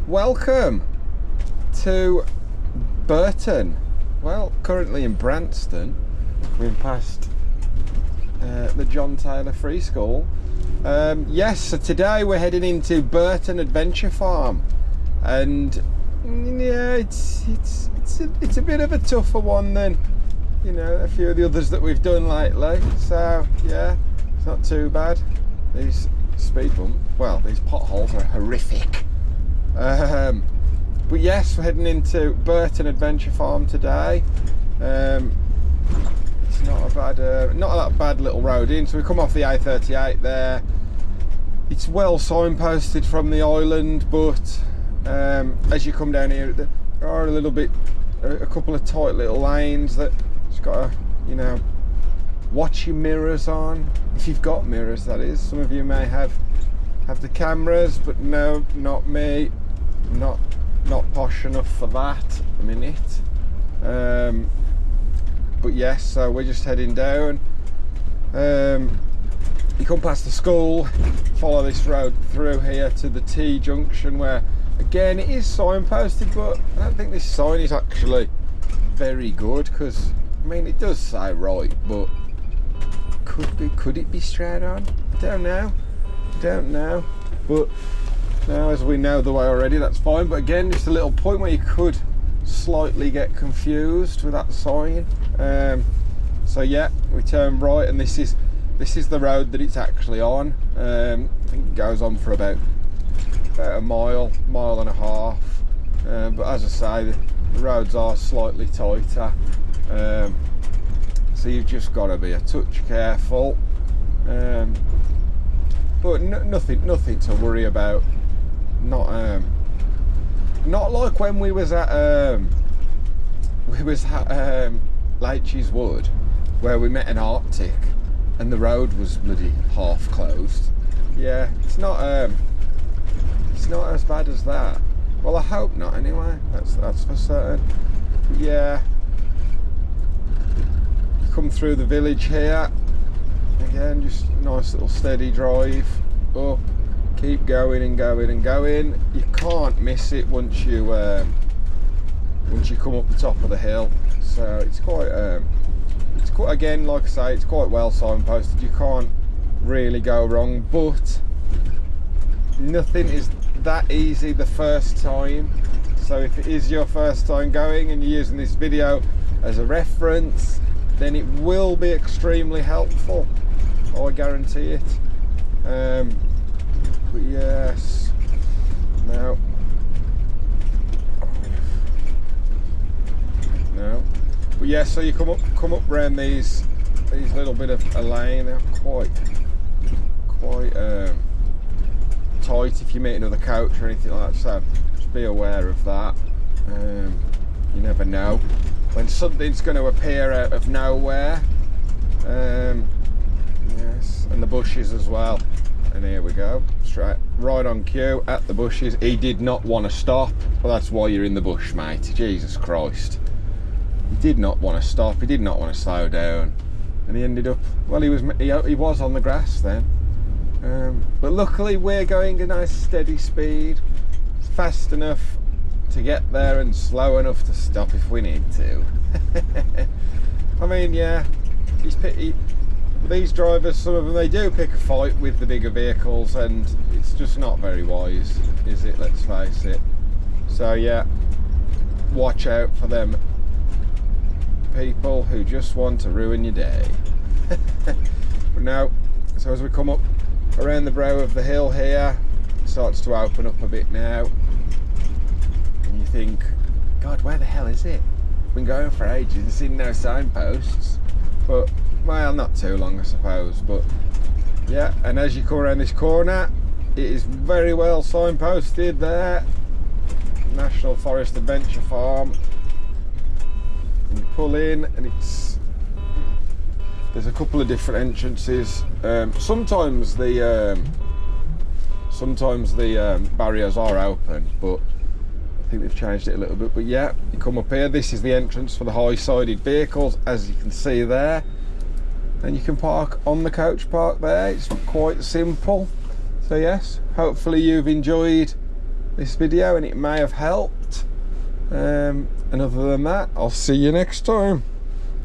Welcome to Burton. Well, currently in Branston. We've passed the John Taylor Free School. Yes, so today we're heading into Burton Adventure Farm, and yeah, it's a bit of a tougher one than, you know, a few of the others that we've done lately. So yeah, it's not too bad. These speed bumps, well, these potholes are horrific. But yes, we're heading into Burton Adventure Farm today. It's not a bad little road in. So we come off the A38 there. It's well signposted from the island, but as you come down here, there are a couple of tight little lanes that just got to, you know, watch your mirrors on, if you've got mirrors, that is. Some of you may have the cameras, but no, not me. I'm not posh enough for that at the minute. But yes, so we're just heading down. You come past the school, follow this road through here to the T junction, where again it is signposted, but I don't think this sign is actually very good, because I mean it does say right, but could it be straight on? Don't know. But now, as we know the way already, that's fine. But again, just a little point where you could slightly get confused with that sign. So yeah, we turn right, and this is the road that it's actually on. I think it goes on for about a mile and a half. But as I say, the roads are slightly tighter. So you've just got to be a touch careful, but nothing to worry about. Not like when we was at Leitch's Wood, where we met an Arctic and the road was bloody half closed. Yeah, it's not as bad as that. Well, I hope not anyway. That's for certain. But yeah. Come through the village here again, just a nice little steady drive up, keep going and going and going. You can't miss it once you come up the top of the hill. So it's quite again, like I say, it's quite well signposted. You can't really go wrong, but nothing is that easy the first time. So if it is your first time going and you're using this video as a reference, then it will be extremely helpful, I guarantee it. But yes, no, but yeah, so you come up round these little bit of a lane. They're quite tight if you meet another coach or anything like that, so just be aware of that. You never know when something's going to appear out of nowhere. Yes, and the bushes as well. And here we go, straight right on cue at the bushes. He did not want to stop. Well, that's why you're in the bush, mate. Jesus Christ. He did not want to stop. He did not want to slow down, and he ended up. Well, he was on the grass then. But luckily, we're going a nice steady speed, fast enough to get there and slow enough to stop if we need to. I mean, yeah, these drivers, some of them, they do pick a fight with the bigger vehicles, and it's just not very wise, is it? Let's face it. So yeah, watch out for them people who just want to ruin your day. But now, so as we come up around the brow of the hill here, it starts to open up a bit now. You think, God, where the hell is it? Been going for ages and seen no signposts. But, well, not too long, I suppose. But yeah, and as you come around this corner, it is very well signposted there. National Forest Adventure Farm. And you pull in, and there's a couple of different entrances. Sometimes the barriers are open, but I think they've changed it a little bit. But yeah, you come up here, this is the entrance for the high-sided vehicles, as you can see there. And you can park on the coach park there. It's quite simple. So yes, hopefully you've enjoyed this video and it may have helped. And other than that, I'll see you next time.